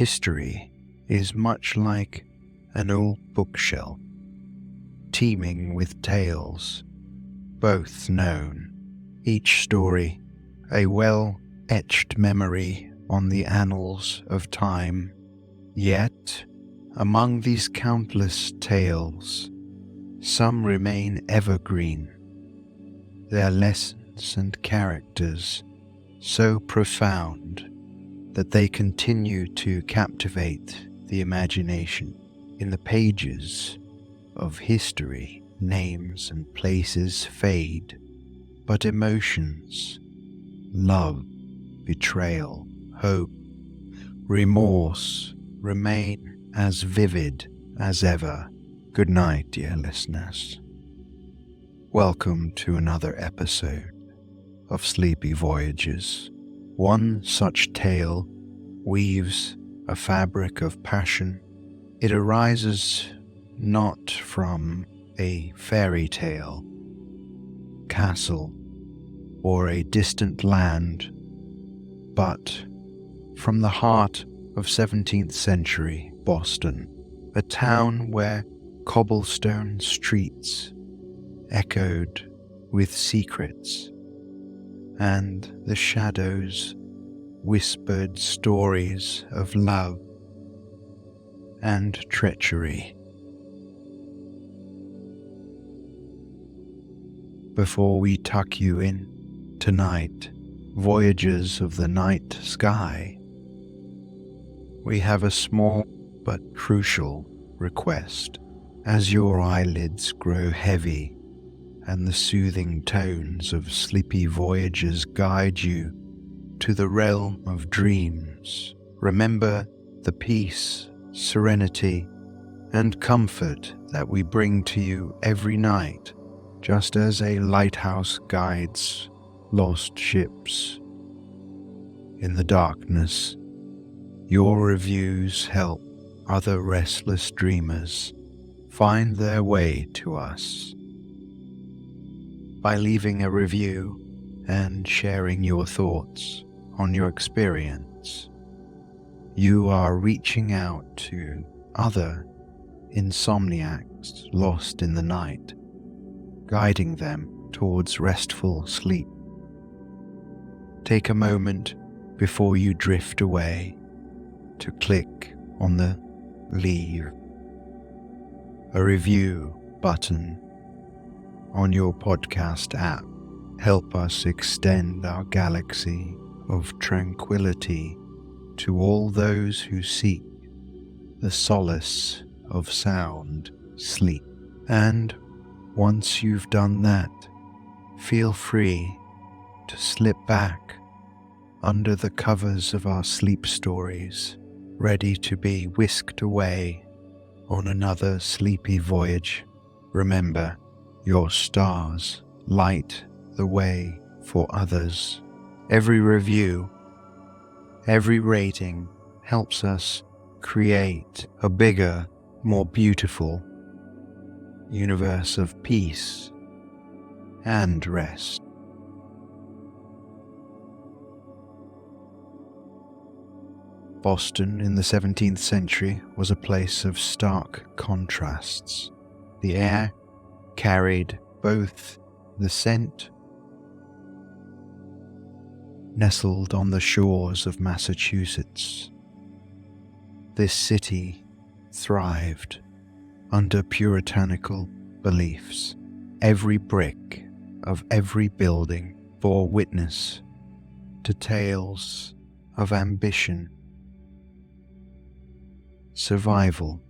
history is much like an old bookshelf, teeming with tales, both known, each story a well-etched memory on the annals of time. Yet, among these countless tales, some remain evergreen, their lessons and characters so profound that they continue to captivate the imagination. In the pages of history, names and places fade, but emotions, love, betrayal, hope, remorse remain as vivid as ever. Good night, dear listeners. Welcome to another episode of Sleepy Voyages. One such tale weaves a fabric of passion. It arises not from a fairy tale, castle, or a distant land, but from the heart of 17th century Boston, a town where cobblestone streets echoed with secrets, and the shadows whispered stories of love and treachery. Before we tuck you in tonight, voyagers of the night sky, we have a small but crucial request. As your eyelids grow heavy and the soothing tones of Sleepy Voyages guide you to the realm of dreams, remember the peace, serenity, and comfort that we bring to you every night, just as a lighthouse guides lost ships. In the darkness, your reviews help other restless dreamers find their way to us. By leaving a review and sharing your thoughts on your experience, you are reaching out to other insomniacs lost in the night, guiding them towards restful sleep. Take a moment before you drift away to click on the Leave a Review button on your podcast app. Help us extend our galaxy of tranquility to all those who seek the solace of sound sleep. And once you've done that, feel free to slip back under the covers of our sleep stories, ready to be whisked away on another sleepy voyage. Remember, your stars light the way for others. Every review, every rating helps us create a bigger, more beautiful universe of peace and rest. Boston in the 17th century was a place of stark contrasts. The air carried both the scent, nestled on the shores of Massachusetts. This city thrived under puritanical beliefs. Every brick of every building bore witness to tales of ambition, survival,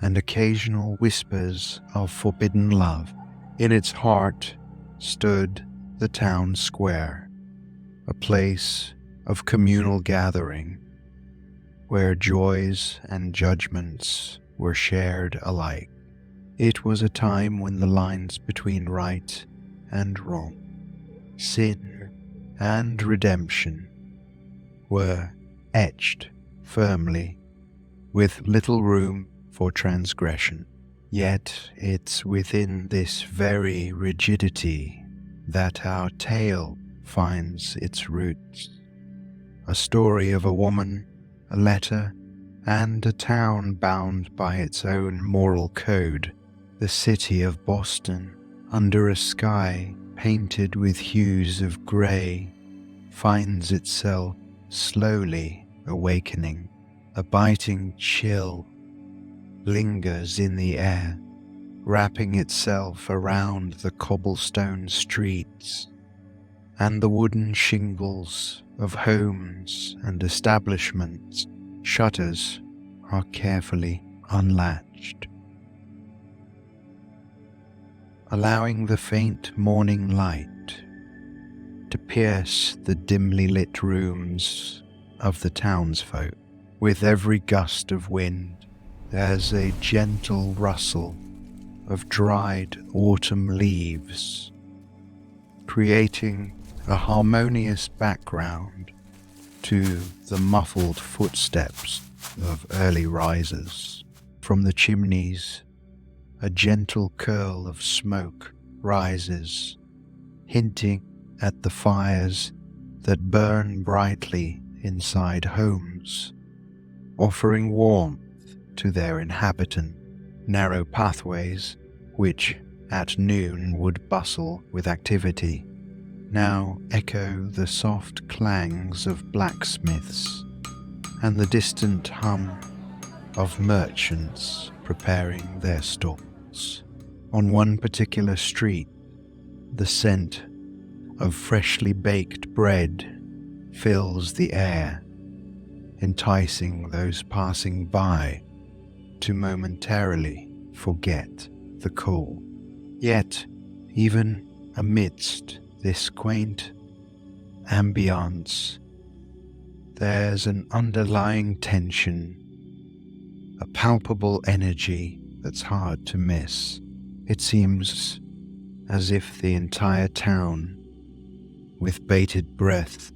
and occasional whispers of forbidden love. In its heart stood the town square, a place of communal gathering where joys and judgments were shared alike. It was a time when the lines between right and wrong, sin and redemption, were etched firmly, with little room for transgression. Yet it's within this very rigidity that our tale finds its roots. A story of a woman, a letter and a town bound by its own moral code, the city of Boston, under a sky painted with hues of grey, finds itself slowly awakening. A biting chill lingers in the air, wrapping itself around the cobblestone streets, and the wooden shingles of homes and establishments' shutters are carefully unlatched, allowing the faint morning light to pierce the dimly lit rooms of the townsfolk. With every gust of wind, there's a gentle rustle of dried autumn leaves, creating a harmonious background to the muffled footsteps of early risers. From the chimneys, a gentle curl of smoke rises, hinting at the fires that burn brightly inside homes, offering warmth to their inhabitants. Narrow pathways, which at noon would bustle with activity, now echo the soft clangs of blacksmiths and the distant hum of merchants preparing their stalls. On one particular street, the scent of freshly baked bread fills the air, enticing those passing by to momentarily forget the cold. Yet, even amidst this quaint ambience, there's an underlying tension, a palpable energy that's hard to miss. It seems as if the entire town, with bated breath,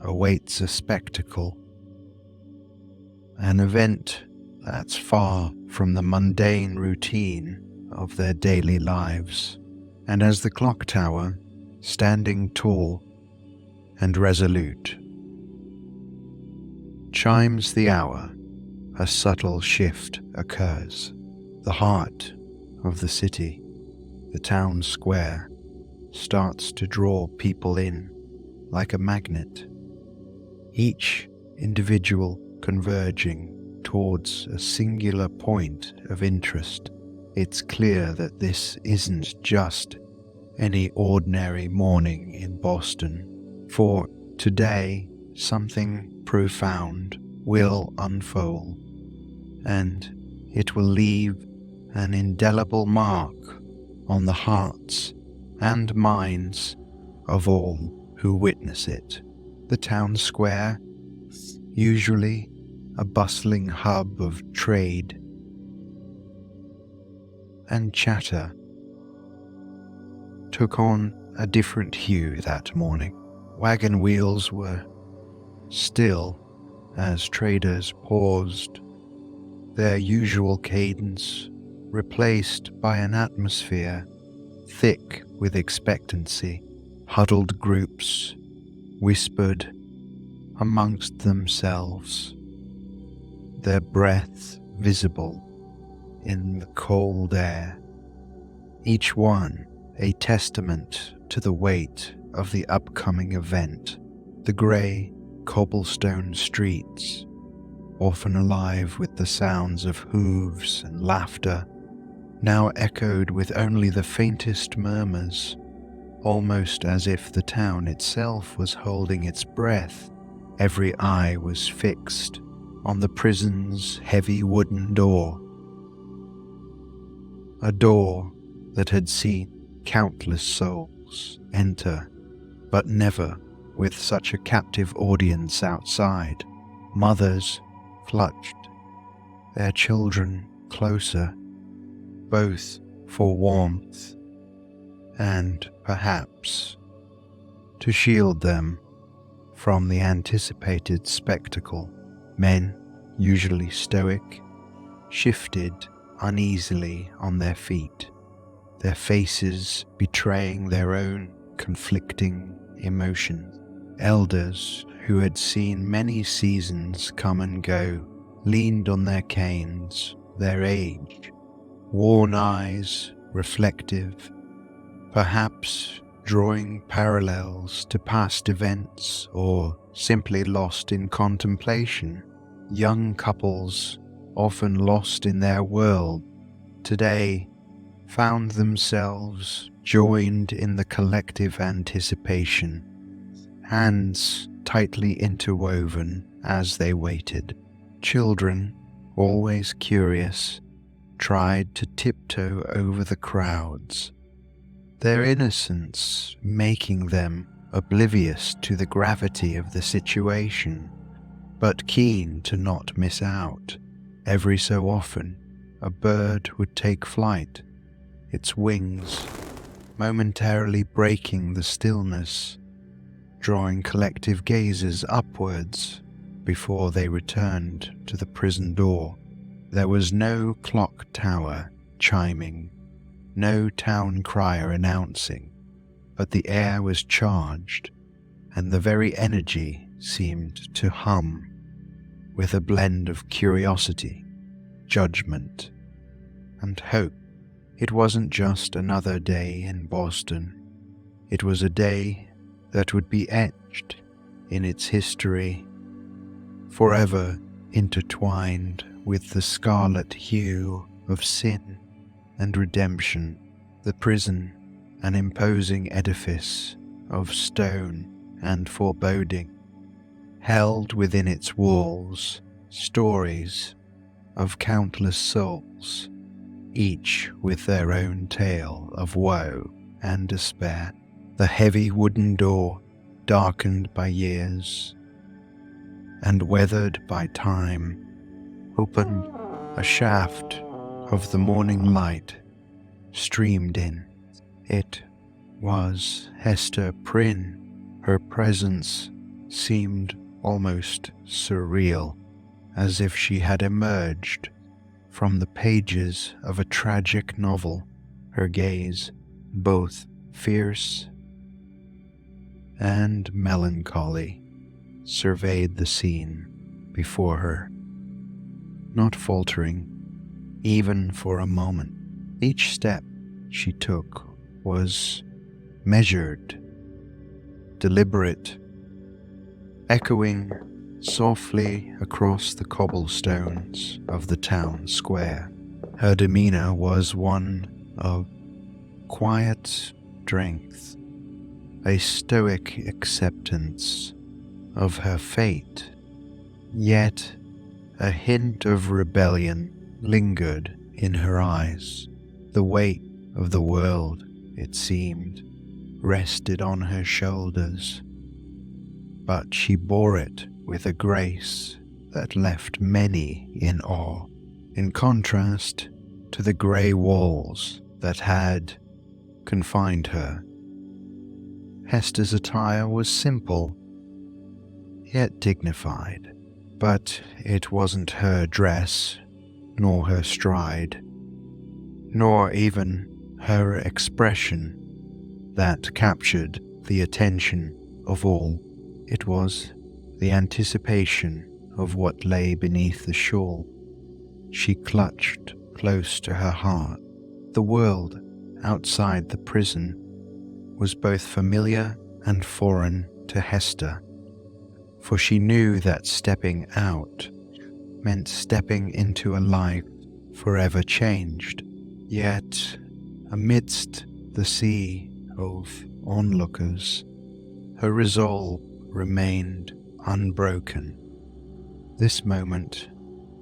awaits a spectacle, an event that's far from the mundane routine of their daily lives. And as the clock tower, standing tall and resolute, chimes the hour, a subtle shift occurs. The heart of the city, the town square, starts to draw people in like a magnet, each individual converging towards a singular point of interest. It's clear that this isn't just any ordinary morning in Boston, for today something profound will unfold, and it will leave an indelible mark on the hearts and minds of all who witness it. The town square, usually a bustling hub of trade and chatter, took on a different hue that morning. Wagon wheels were still as traders paused, their usual cadence replaced by an atmosphere thick with expectancy. Huddled groups whispered amongst themselves, their breath visible in the cold air, each one a testament to the weight of the upcoming event. The grey cobblestone streets, often alive with the sounds of hooves and laughter, now echoed with only the faintest murmurs, almost as if the town itself was holding its breath. Every eye was fixed on the prison's heavy wooden door, a door that had seen countless souls enter, but never with such a captive audience outside. Mothers clutched their children closer, both for warmth and perhaps to shield them from the anticipated spectacle. Men, usually stoic, shifted uneasily on their feet, their faces betraying their own conflicting emotions. Elders who had seen many seasons come and go leaned on their canes, their age, worn eyes reflective, perhaps drawing parallels to past events or simply lost in contemplation. Young couples, often lost in their world, today found themselves joined in the collective anticipation, hands tightly interwoven as they waited. Children, always curious, tried to tiptoe over the crowds, their innocence making them oblivious to the gravity of the situation, but keen to not miss out. Every so often, a bird would take flight, its wings momentarily breaking the stillness, drawing collective gazes upwards before they returned to the prison door. There was no clock tower chiming, no town crier announcing, but the air was charged, and the very energy seemed to hum with a blend of curiosity, judgment, and hope. It wasn't just another day in Boston. It was a day that would be etched in its history, forever intertwined with the scarlet hue of sin and redemption. The prison, an imposing edifice of stone and foreboding, held within its walls stories of countless souls, each with their own tale of woe and despair. The heavy wooden door, darkened by years and weathered by time, opened. A shaft of the morning light streamed in. It was Hester Prynne. Her presence seemed almost surreal, as if she had emerged from the pages of a tragic novel. Her gaze, both fierce and melancholy, surveyed the scene before her, not faltering even for a moment. Each step she took was measured, deliberate, echoing softly across the cobblestones of the town square. Her demeanor was one of quiet strength, a stoic acceptance of her fate, yet a hint of rebellion lingered in her eyes. The weight of the world, it seemed, rested on her shoulders, but she bore it with a grace that left many in awe. In contrast to the grey walls that had confined her, Hester's attire was simple, yet dignified. But it wasn't her dress, nor her stride, nor even her expression that captured the attention of all. It was the anticipation of what lay beneath the shawl she clutched close to her heart. The world outside the prison was both familiar and foreign to Hester, for she knew that stepping out meant stepping into a life forever changed. Yet, amidst the sea of onlookers, her resolve remained unbroken. This moment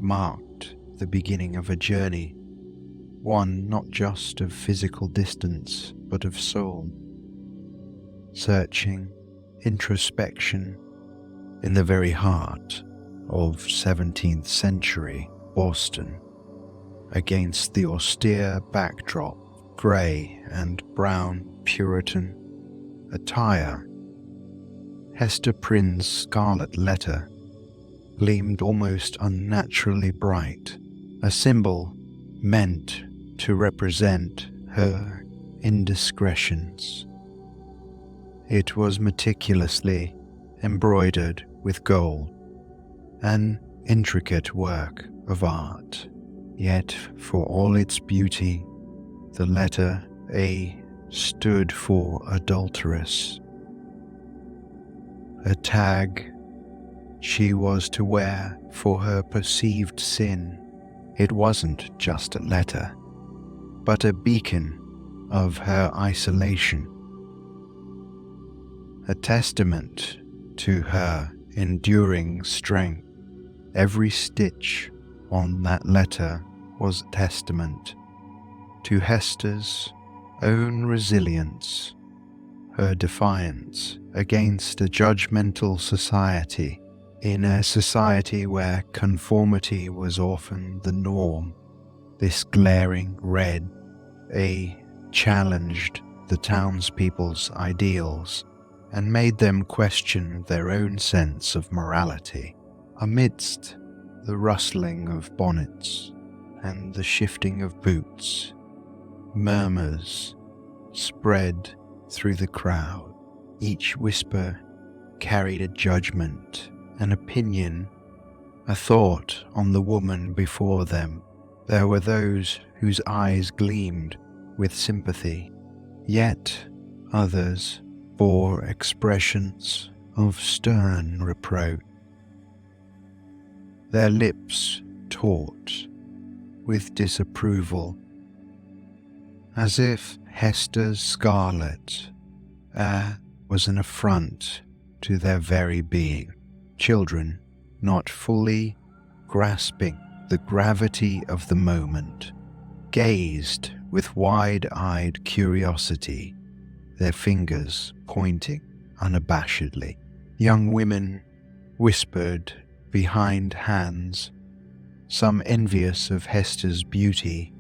marked the beginning of a journey, one not just of physical distance, but of soul. Searching, introspection, in the very heart of 17th century Boston, against the austere backdrop, grey and brown Puritan attire. Hester Prynne's scarlet letter gleamed almost unnaturally bright, a symbol meant to represent her indiscretions. It was meticulously embroidered with gold, an intricate work of art. Yet, for all its beauty, the letter A stood for adulteress, a tag she was to wear for her perceived sin. It wasn't just a letter, but a beacon of her isolation, a testament to her enduring strength. Every stitch on that letter was a testament to Hester's own resilience, her defiance against a judgmental society. In a society where conformity was often the norm, this glaring red A challenged the townspeople's ideals and made them question their own sense of morality. Amidst the rustling of bonnets and the shifting of boots, murmurs spread through the crowd. Each whisper carried a judgment, an opinion, a thought on the woman before them. There were those whose eyes gleamed with sympathy, yet others bore expressions of stern reproach, their lips taut with disapproval, as if Hester's Scarlet was an affront to their very being. Children, not fully grasping the gravity of the moment, gazed with wide-eyed curiosity, their fingers pointing unabashedly. Young women whispered behind hands, some envious of Hester's beauty,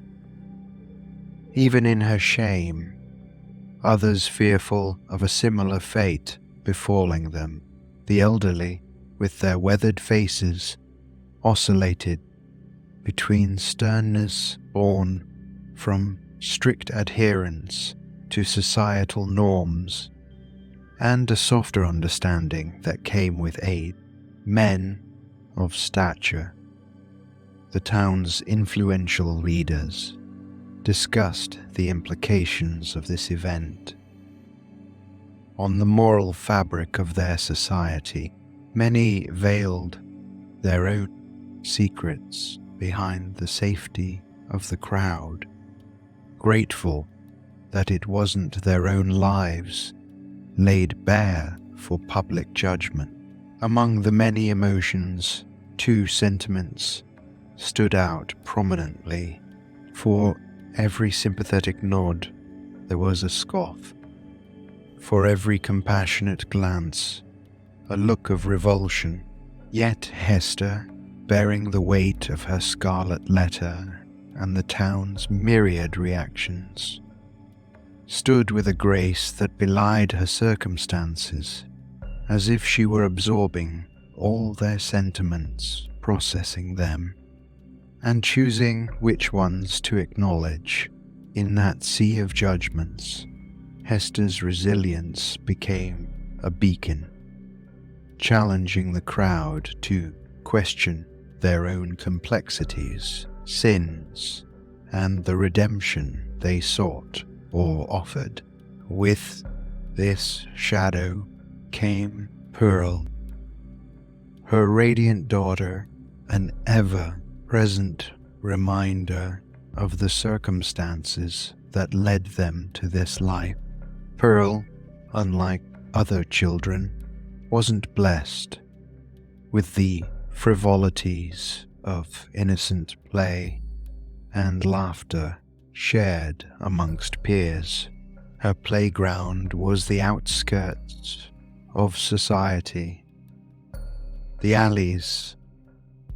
even in her shame, others fearful of a similar fate befalling them. The elderly, with their weathered faces, oscillated between sternness born from strict adherence to societal norms and a softer understanding that came with age. Men of stature, the town's influential leaders, discussed the implications of this event on the moral fabric of their society. Many veiled their own secrets behind the safety of the crowd, grateful that it wasn't their own lives laid bare for public judgment. Among the many emotions, two sentiments stood out prominently. For every sympathetic nod, there was a scoff. For every compassionate glance, a look of revulsion. Yet Hester, bearing the weight of her scarlet letter and the town's myriad reactions, stood with a grace that belied her circumstances, as if she were absorbing all their sentiments, processing them, and choosing which ones to acknowledge. In that sea of judgments, Hester's resilience became a beacon, challenging the crowd to question their own complexities, sins, and the redemption they sought or offered. With this shadow came Pearl, her radiant daughter, an ever-present reminder of the circumstances that led them to this life. Pearl, unlike other children, wasn't blessed with the frivolities of innocent play and laughter shared amongst peers. Her playground was the outskirts of society, the alleys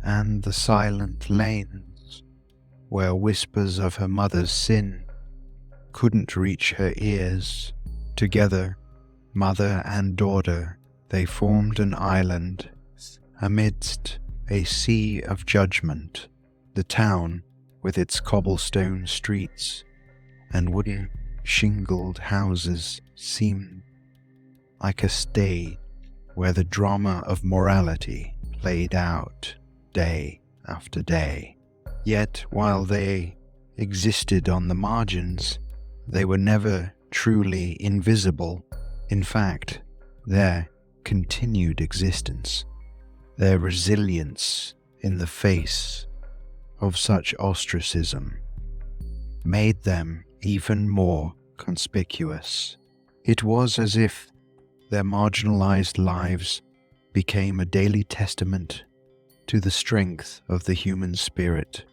and the silent lanes where whispers of her mother's sin couldn't reach her ears. Together, mother and daughter, they formed an island amidst a sea of judgment. The town, with its cobblestone streets and wooden shingled houses, seemed like a stage where the drama of morality played out. day after day. Yet, while they existed on the margins, they were never truly invisible. In fact, their continued existence, their resilience in the face of such ostracism, made them even more conspicuous. It was as if their marginalized lives became a daily testament to the strength of the human spirit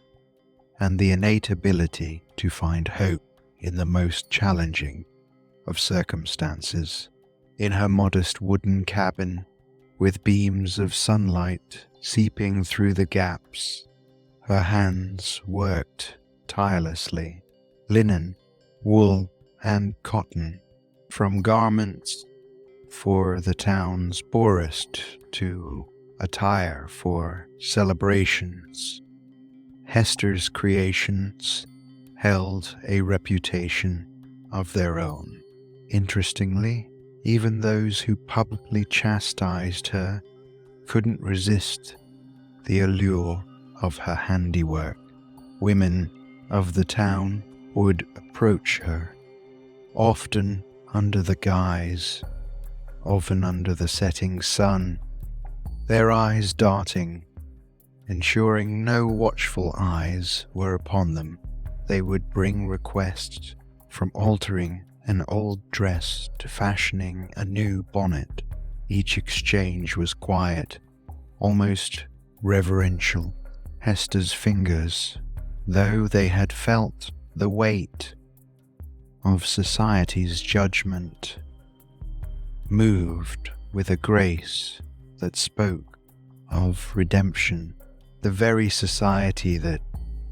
and the innate ability to find hope in the most challenging of circumstances. In her modest wooden cabin, with beams of sunlight seeping through the gaps, her hands worked tirelessly. Linen, wool, and cotton, from garments for the town's poorest to attire for celebrations. Hester's creations held a reputation of their own. Interestingly, even those who publicly chastised her couldn't resist the allure of her handiwork. Women of the town would approach her, often under the guise of an under the setting sun, their eyes darting, ensuring no watchful eyes were upon them. They would bring requests, from altering an old dress to fashioning a new bonnet. Each exchange was quiet, almost reverential. Hester's fingers, though they had felt the weight of society's judgment, moved with a grace that spoke of redemption. The very society that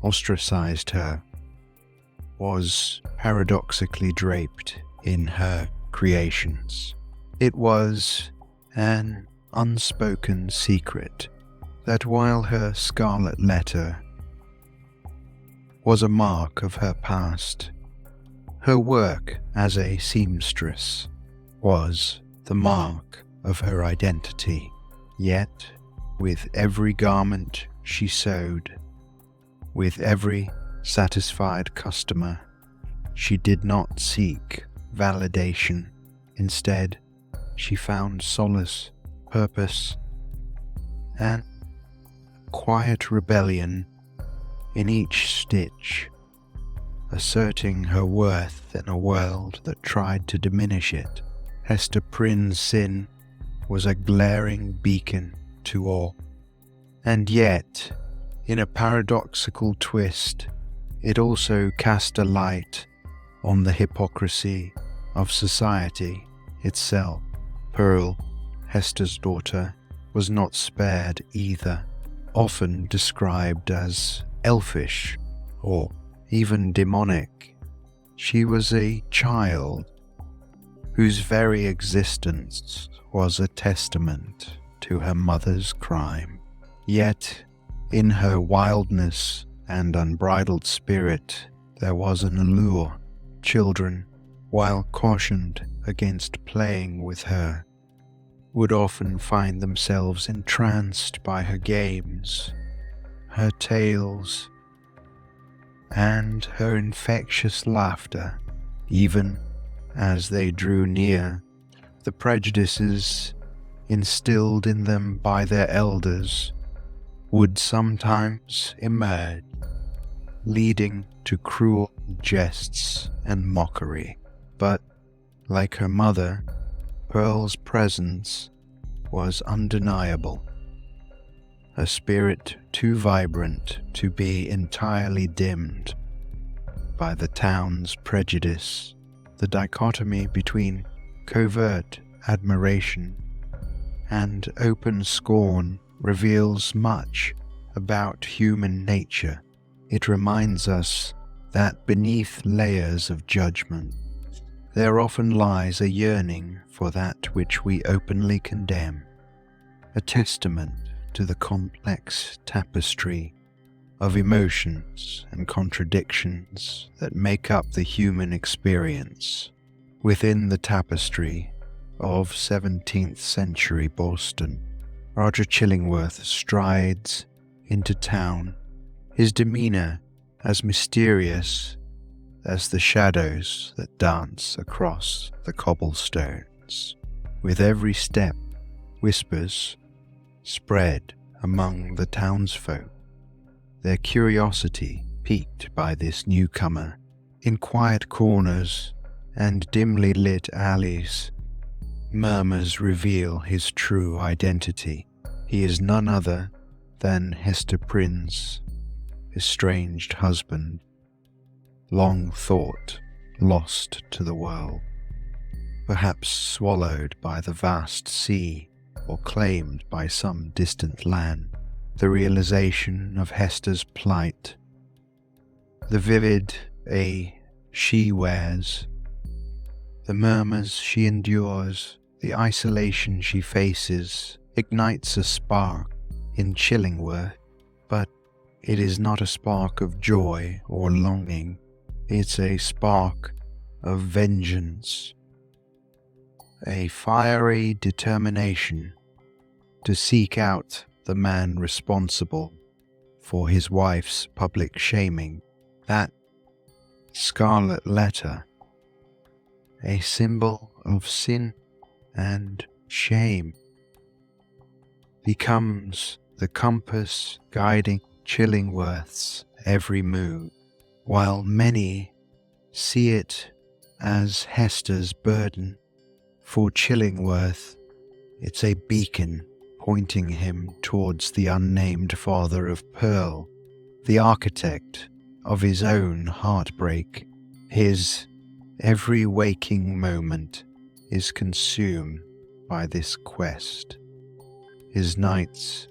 ostracized her was paradoxically draped in her creations. It was an unspoken secret that while her scarlet letter was a mark of her past, her work as a seamstress was the mark of her identity. Yet, with every garment she sewed, with every satisfied customer, she did not seek validation. Instead, she found solace, purpose, and quiet rebellion in each stitch, asserting her worth in a world that tried to diminish it. Hester Prynne's sin was a glaring beacon to all. And yet, in a paradoxical twist, it also cast a light on the hypocrisy of society itself. Pearl, Hester's daughter, was not spared either. Often described as elfish or even demonic, she was a child whose very existence was a testament to her mother's crime. Yet, in her wildness and unbridled spirit, there was an allure. Children, while cautioned against playing with her, would often find themselves entranced by her games, her tales, and her infectious laughter. Even as they drew near, the prejudices instilled in them by their elders would sometimes emerge, leading to cruel jests and mockery. But, like her mother, Pearl's presence was undeniable, a spirit too vibrant to be entirely dimmed by the town's prejudice. The dichotomy between covert admiration and open scorn reveals much about human nature. It reminds us that beneath layers of judgment, there often lies a yearning for that which we openly condemn, a testament to the complex tapestry of emotions and contradictions that make up the human experience. Within the tapestry of 17th century Boston, Roger Chillingworth strides into town, his demeanor as mysterious as the shadows that dance across the cobblestones. With every step, whispers spread among the townsfolk, their curiosity piqued by this newcomer. In quiet corners and dimly lit alleys, murmurs reveal his true identity. He is none other than Hester Prynne's estranged husband, long thought lost to the world, perhaps swallowed by the vast sea or claimed by some distant land. The realization of Hester's plight, the vivid she wears, the murmurs she endures, the isolation she faces, ignites a spark in Chillingworth, but it is not a spark of joy or longing. It's a spark of vengeance, a fiery determination to seek out the man responsible for his wife's public shaming. That scarlet letter, a symbol of sin and shame, becomes the compass guiding Chillingworth's every move, while many see it as Hester's burden. For Chillingworth, it's a beacon pointing him towards the unnamed father of Pearl, the architect of his own heartbreak. His every waking moment is consumed by this quest, his nights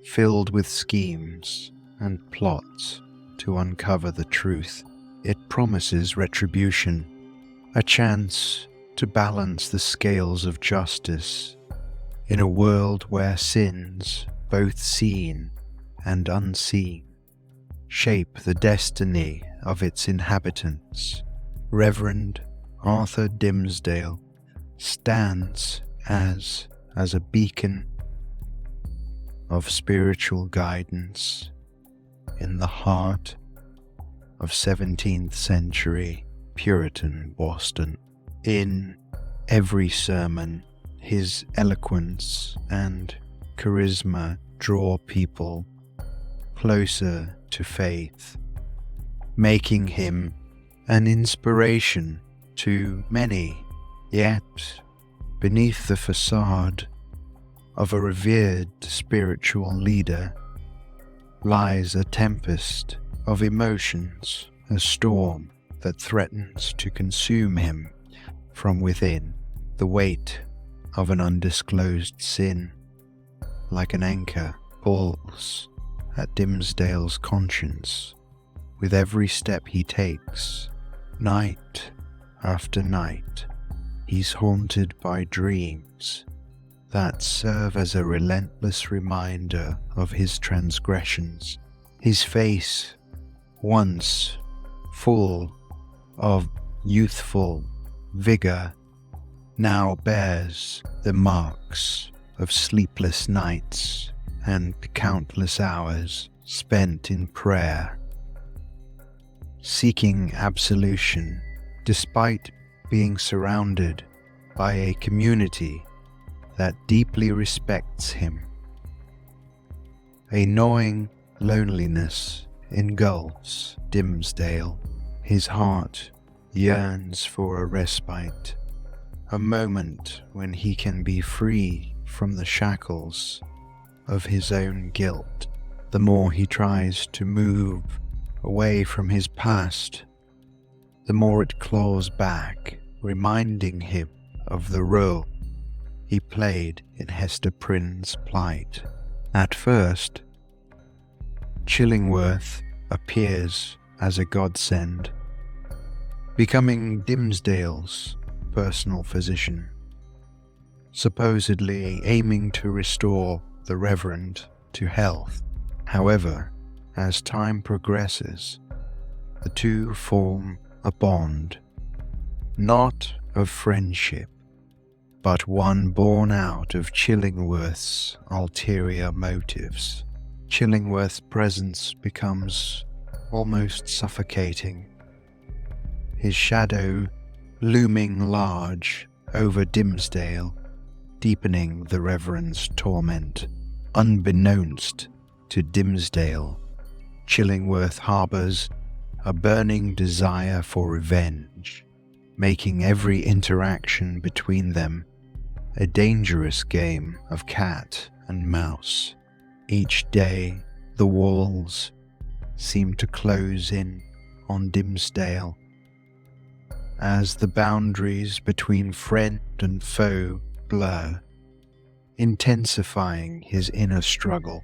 filled with schemes and plots to uncover the truth. It promises retribution, a chance to balance the scales of justice in a world where sins, both seen and unseen, shape the destiny of its inhabitants. Reverend Arthur Dimmesdale stands as a beacon of spiritual guidance in the heart of 17th century Puritan Boston. In every sermon, his eloquence and charisma draw people closer to faith, making him an inspiration to many. Yet, beneath the facade of a revered spiritual leader lies a tempest of emotions, a storm that threatens to consume him from within. The weight of an undisclosed sin, like an anchor, pulls at Dimmesdale's conscience with every step he takes. Night after night, he's haunted by dreams that serve as a relentless reminder of his transgressions. His face, once full of youthful vigor, now bears the marks of sleepless nights and countless hours spent in prayer, seeking absolution despite being surrounded by a community that deeply respects him. A gnawing loneliness engulfs Dimmesdale. His heart yearns for a respite, a moment when he can be free from the shackles of his own guilt. The more he tries to move away from his past, the more it claws back, reminding him of the role he played in Hester Prynne's plight. At first, Chillingworth appears as a godsend, becoming Dimmesdale's personal physician, supposedly aiming to restore the Reverend to health. However, as time progresses, the two form a bond, not of friendship, but one born out of Chillingworth's ulterior motives. Chillingworth's presence becomes almost suffocating, his shadow looming large over Dimmesdale, deepening the Reverend's torment. Unbeknownst to Dimmesdale, Chillingworth harbours a burning desire for revenge, making every interaction between them a dangerous game of cat and mouse. Each day, the walls seem to close in on Dimmesdale, as the boundaries between friend and foe blur, intensifying his inner struggle.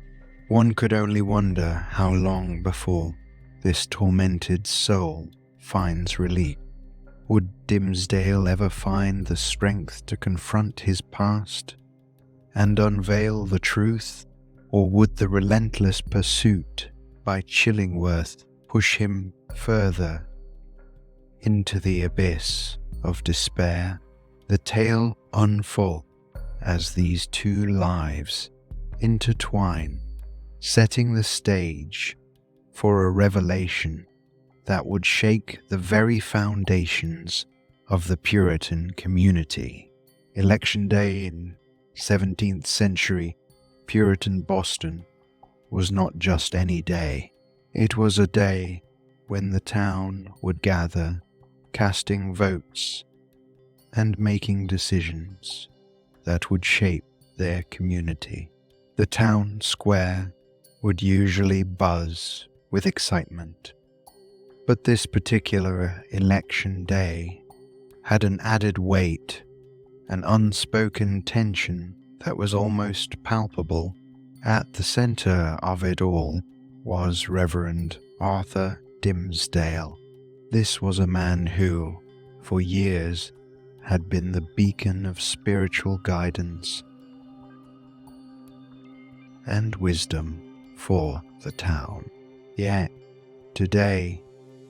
One could only wonder how long before this tormented soul finds relief. Would Dimmesdale ever find the strength to confront his past and unveil the truth, or would the relentless pursuit by Chillingworth push him further into the abyss of despair? The tale unfolds as these two lives intertwine, setting the stage for a revelation that would shake the very foundations of the Puritan community. Election Day in 17th century Puritan Boston was not just any day. It was a day when the town would gather, casting votes and making decisions that would shape their community. The town square would usually buzz with excitement, but this particular election day had an added weight, an unspoken tension that was almost palpable. At the center of it all was Reverend Arthur Dimmesdale. This was a man who, for years, had been the beacon of spiritual guidance and wisdom for the town. Yet, today,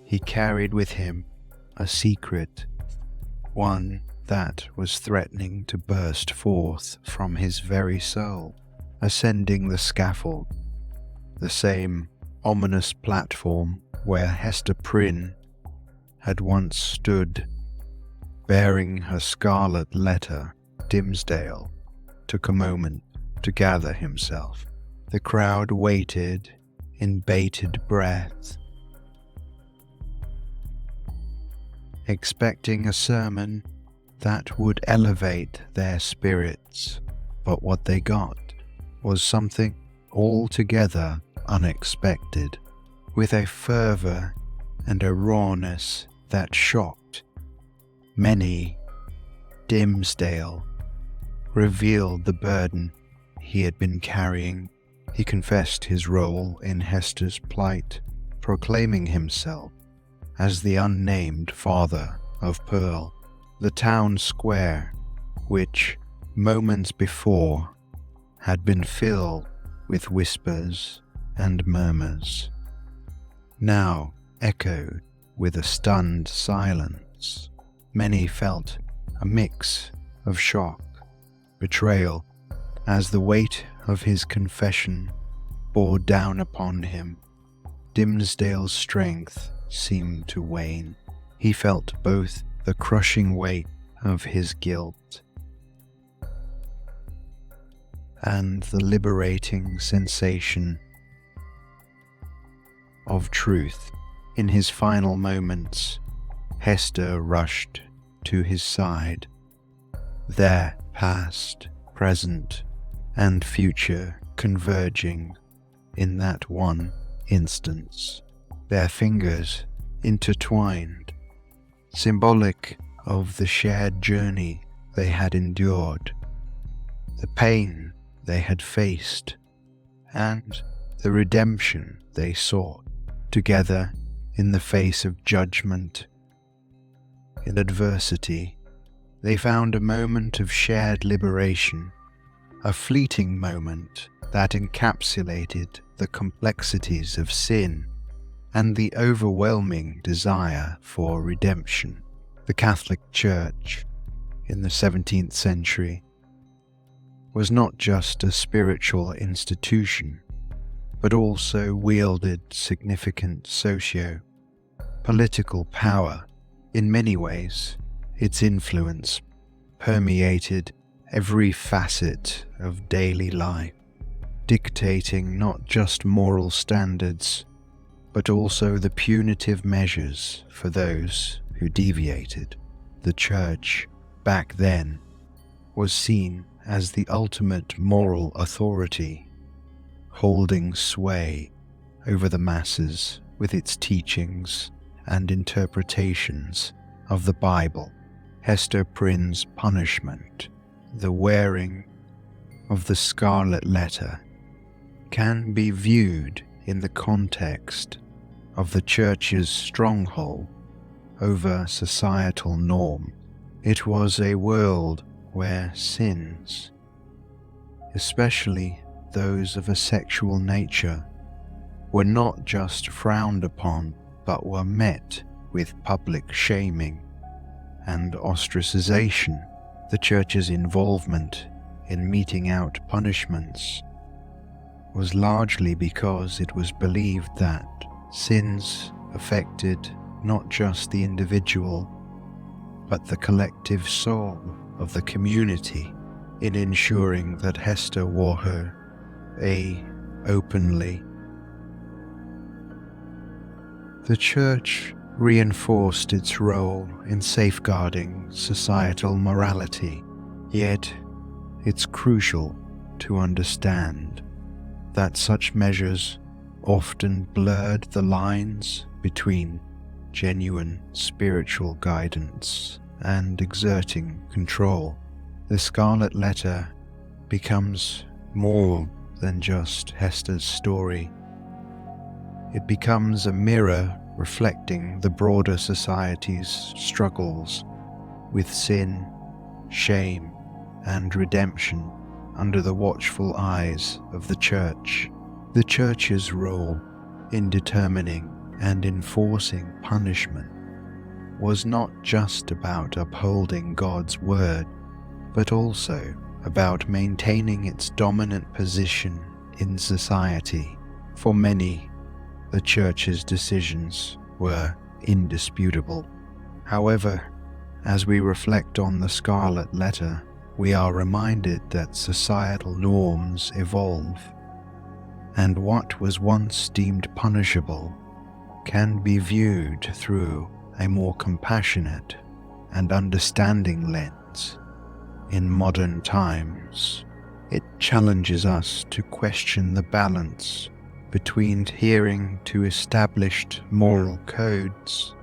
he carried with him a secret, one that was threatening to burst forth from his very soul. Ascending the scaffold, the same ominous platform where Hester Prynne had once stood, bearing her scarlet letter, Dimmesdale took a moment to gather himself. The crowd waited in bated breath, expecting a sermon that would elevate their spirits, but what they got was something altogether unexpected, with a fervor and a rawness that shocked many. Dimmesdale revealed the burden he had been carrying. He confessed his role in Hester's plight, proclaiming himself as the unnamed father of Pearl. The town square, which moments before had been filled with whispers and murmurs, now echoed with a stunned silence. Many felt a mix of shock, betrayal, as the weight of his confession bore down upon him. Dimmesdale's strength seemed to wane. He felt both the crushing weight of his guilt and the liberating sensation of truth. In his final moments, Hester rushed to his side, their past, present, and future converging in that one instance, their fingers intertwined, symbolic of the shared journey they had endured, the pain they had faced, and the redemption they sought. Together in the face of judgment, in adversity, they found a moment of shared liberation, a fleeting moment that encapsulated the complexities of sin and the overwhelming desire for redemption. The Catholic Church in the 17th century was not just a spiritual institution, but also wielded significant socio-political power. In many ways, its influence permeated every facet of daily life, dictating not just moral standards, but also the punitive measures for those who deviated. The church, back then, was seen as the ultimate moral authority, holding sway over the masses with its teachings and interpretations of the Bible. Hester Prynne's punishment, the wearing of the Scarlet Letter, can be viewed in the context of the church's stronghold over societal norm. It was a world where sins, especially those of a sexual nature, were not just frowned upon, but were met with public shaming and ostracization. The church's involvement in meting out punishments was largely because it was believed that sins affected not just the individual, but the collective soul of the community. In ensuring that Hester wore her openly, the church reinforced its role in safeguarding societal morality. Yet, it's crucial to understand that such measures often blurred the lines between genuine spiritual guidance and exerting control. The Scarlet Letter becomes more than just Hester's story. It becomes a mirror reflecting the broader society's struggles with sin, shame, and redemption under the watchful eyes of the church. The church's role in determining and enforcing punishment was not just about upholding God's word, but also about maintaining its dominant position in society. For many, the church's decisions were indisputable. However, as we reflect on the Scarlet Letter, we are reminded that societal norms evolve, and what was once deemed punishable can be viewed through a more compassionate and understanding lens. In modern times, it challenges us to question the balance between adhering to established moral codes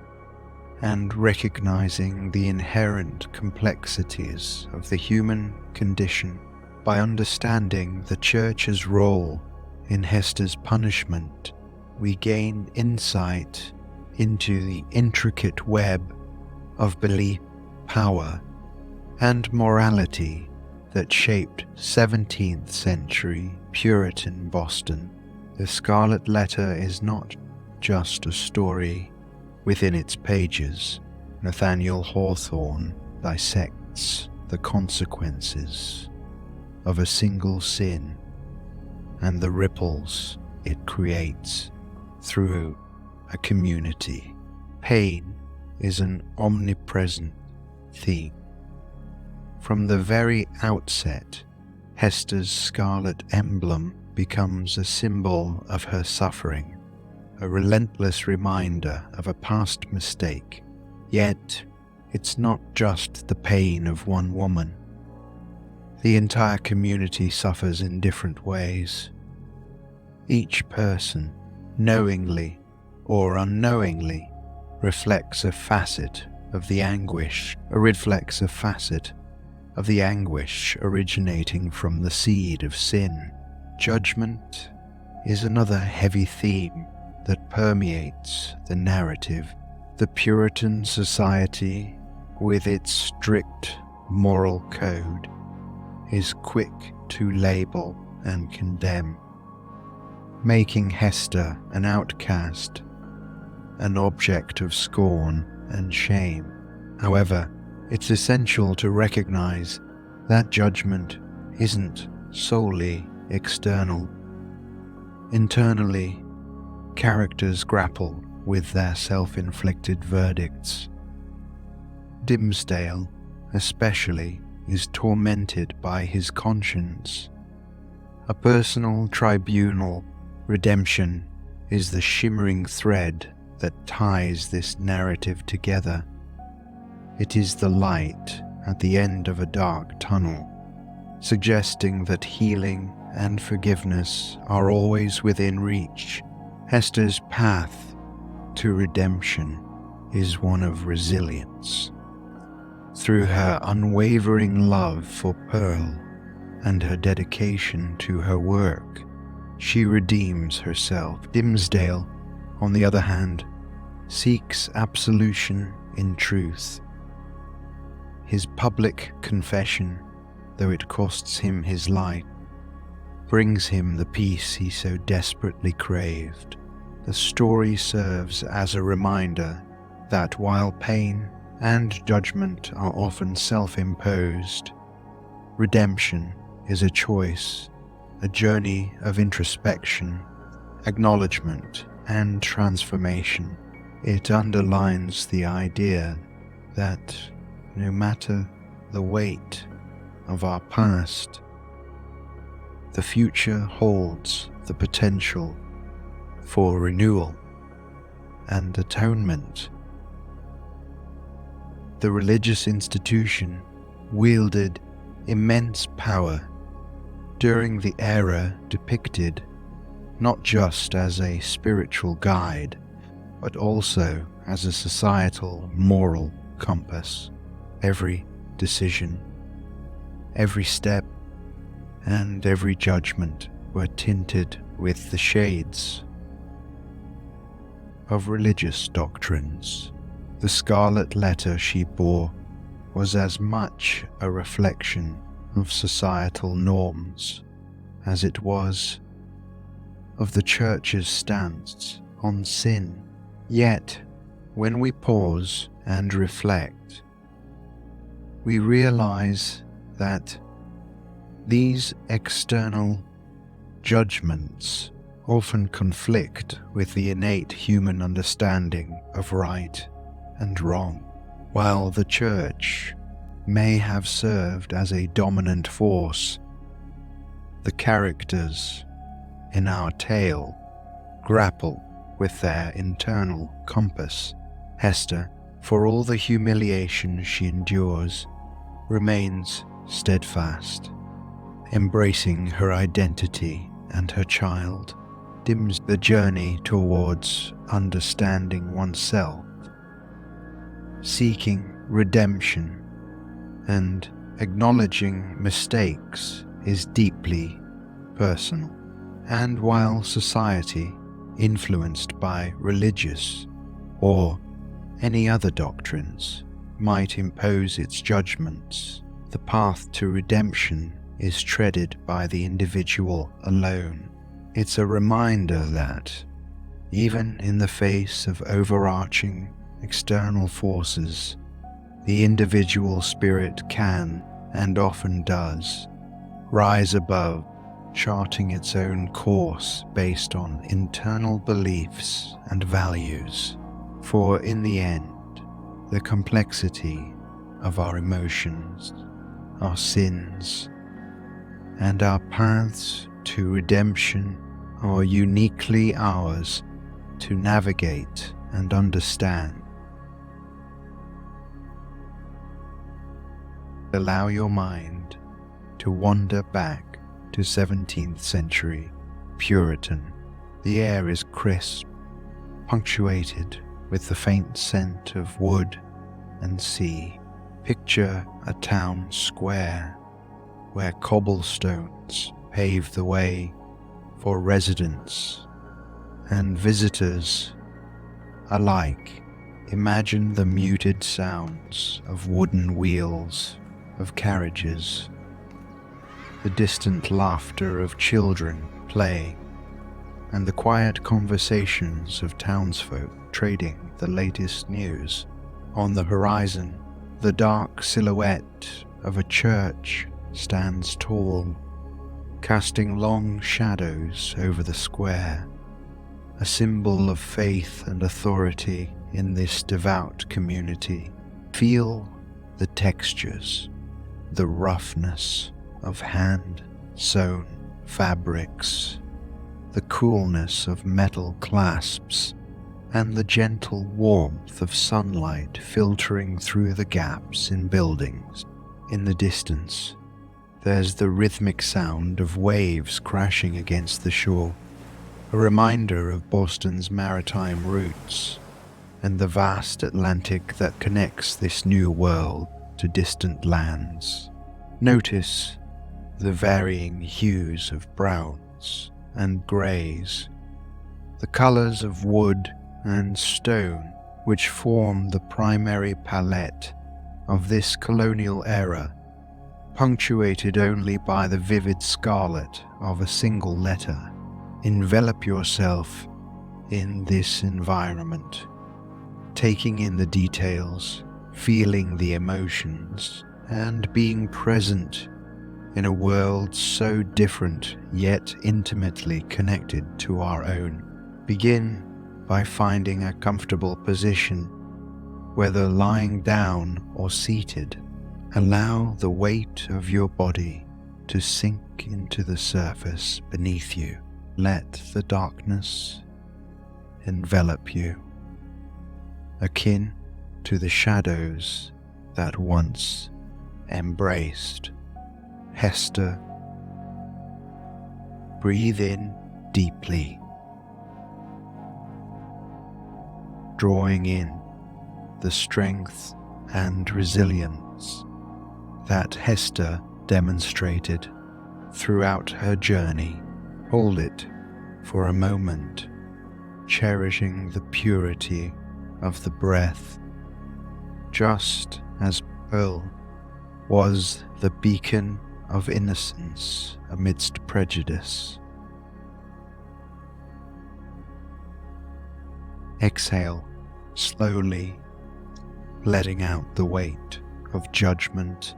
and recognizing the inherent complexities of the human condition. By understanding the church's role in Hester's punishment, we gain insight into the intricate web of belief, power, and morality that shaped 17th century Puritan Boston. The Scarlet Letter is not just a story within its pages. Nathaniel Hawthorne dissects the consequences of a single sin and the ripples it creates through a community. Pain is an omnipresent theme. From the very outset, Hester's scarlet emblem becomes a symbol of her suffering, a relentless reminder of a past mistake. Yet, it's not just the pain of one woman. The entire community suffers in different ways. Each person, knowingly or unknowingly, reflects a facet of the anguish, originating from the seed of sin. Judgment is another heavy theme that permeates the narrative. The Puritan society, with its strict moral code, is quick to label and condemn, making Hester an outcast, an object of scorn and shame. However, it's essential to recognize that judgment isn't solely external. Internally, characters grapple with their self-inflicted verdicts. Dimmesdale, especially, is tormented by his conscience. A personal tribunal, redemption, is the shimmering thread that ties this narrative together. It is the light at the end of a dark tunnel, suggesting that healing and forgiveness are always within reach. Hester's path to redemption is one of resilience. Through her unwavering love for Pearl and her dedication to her work, she redeems herself. Dimmesdale, on the other hand, seeks absolution in truth. His public confession, though it costs him his life, brings him the peace he so desperately craved. The story serves as a reminder that while pain and judgment are often self-imposed, redemption is a choice, a journey of introspection, acknowledgement, and transformation. It underlines the idea that no matter the weight of our past, the future holds the potential for renewal and atonement. The religious institution wielded immense power during the era depicted, not just as a spiritual guide, but also as a societal moral compass. Every decision, every step, and every judgment were tinted with the shades of religious doctrines. The scarlet letter she bore was as much a reflection of societal norms as it was of the Church's stance on sin. Yet, when we pause and reflect, we realize that these external judgments often conflict with the innate human understanding of right and wrong. While the Church may have served as a dominant force, the characters in our tale grapple with their internal compass. Hester, for all the humiliation she endures, remains steadfast, embracing her identity and her child. Dims the journey towards understanding oneself, seeking redemption, and acknowledging mistakes is deeply personal. And while society, influenced by religious or any other doctrines, might impose its judgments, the path to redemption is treaded by the individual alone. It's a reminder that, even in the face of overarching external forces, the individual spirit can, and often does, rise above, charting its own course based on internal beliefs and values. For in the end, the complexity of our emotions, our sins, and our paths to redemption are uniquely ours to navigate and understand. Allow your mind to wander back to 17th century Puritan. The air is crisp, punctuated with the faint scent of wood and sea. Picture a town square where cobblestones pave the way for residents and visitors alike. Imagine the muted sounds of wooden wheels of carriages, the distant laughter of children playing, and the quiet conversations of townsfolk trading the latest news. On the horizon, the dark silhouette of a church stands tall, casting long shadows over the square, a symbol of faith and authority in this devout community. Feel the textures, the roughness of hand-sewn fabrics, the coolness of metal clasps, and the gentle warmth of sunlight filtering through the gaps in buildings. In the distance, there's the rhythmic sound of waves crashing against the shore, a reminder of Boston's maritime roots and the vast Atlantic that connects this new world to distant lands. Notice the varying hues of browns and greys, the colors of wood and stone which form the primary palette of this colonial era, punctuated only by the vivid scarlet of a single letter. Envelop yourself in this environment, taking in the details, feeling the emotions, and being present in a world so different yet intimately connected to our own. Begin by finding a comfortable position, whether lying down or seated. Allow the weight of your body to sink into the surface beneath you. Let the darkness envelop you, akin to the shadows that once embraced. Hester, breathe in deeply, drawing in the strength and resilience that Hester demonstrated throughout her journey. Hold it for a moment, cherishing the purity of the breath, just as Pearl was the beacon of innocence amidst prejudice. Exhale slowly, letting out the weight of judgment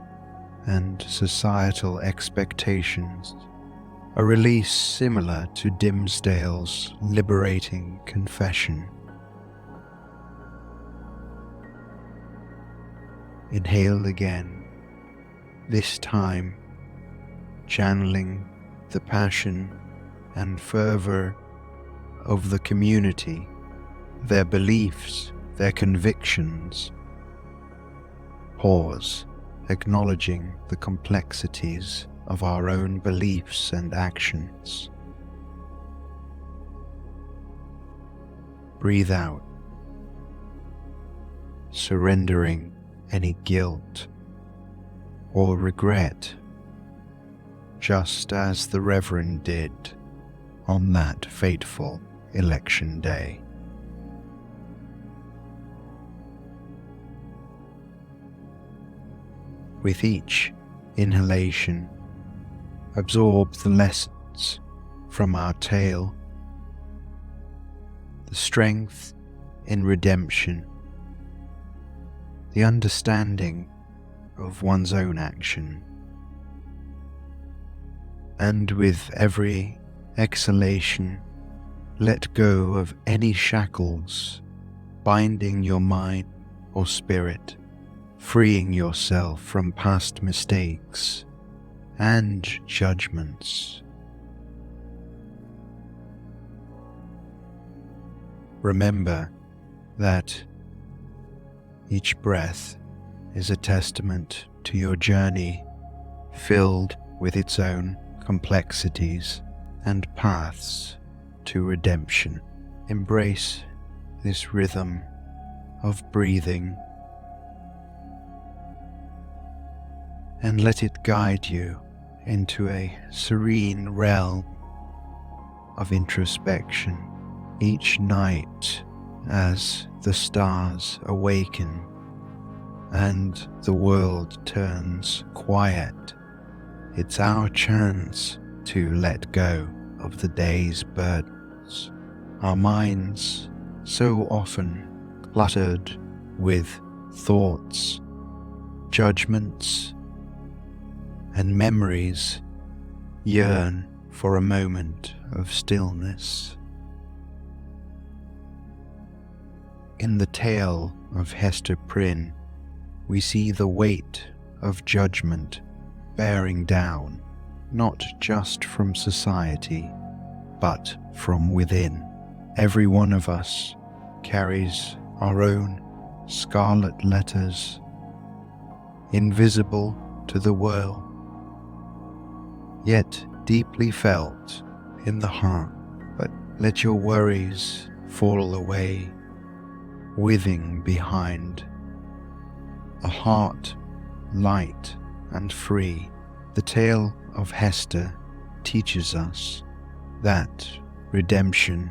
and societal expectations, a release similar to Dimmesdale's liberating confession. Inhale again, this time channeling the passion and fervor of the community, their beliefs, their convictions. Pause, acknowledging the complexities of our own beliefs and actions. Breathe out, surrendering any guilt or regret, just as the Reverend did on that fateful election day. With each inhalation, absorb the lessons from our tale, the strength in redemption, the understanding of one's own action, and with every exhalation, let go of any shackles binding your mind or spirit, freeing yourself from past mistakes and judgments. Remember that each breath is a testament to your journey, filled with its own complexities and paths to redemption. Embrace this rhythm of breathing and let it guide you into a serene realm of introspection. Each night, as the stars awaken and the world turns quiet, it's our chance to let go of the day's burdens. Our minds, so often cluttered with thoughts, judgments, and memories, yearn for a moment of stillness. In the tale of Hester Prynne, we see the weight of judgment bearing down, not just from society, but from within. Every one of us carries our own scarlet letters, invisible to the world, yet deeply felt in the heart. But let your worries fall away, withing behind a heart light and free. The tale of Hester teaches us that redemption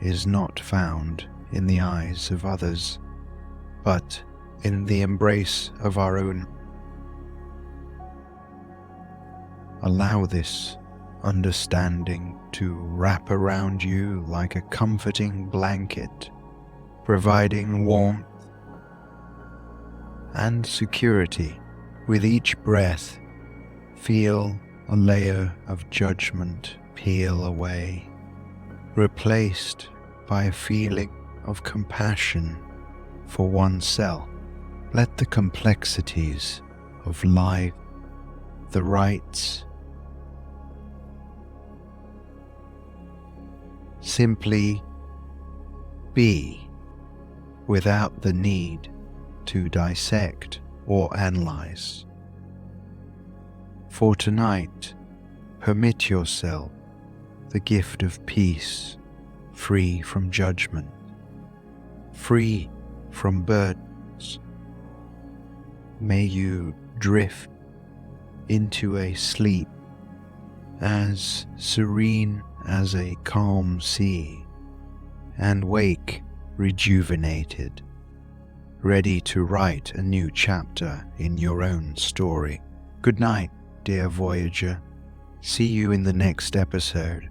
is not found in the eyes of others, but in the embrace of our own. Allow this understanding to wrap around you like a comforting blanket, providing warmth and security. With each breath, feel a layer of judgment peel away, replaced by a feeling of compassion for oneself. Let the complexities of life, the rights, simply be, without the need to dissect or analyze. For tonight, permit yourself the gift of peace, free from judgment, free from burdens. May you drift into a sleep as serene as a calm sea, and wake rejuvenated, ready to write a new chapter in your own story. Good night, dear Voyager. See you in the next episode.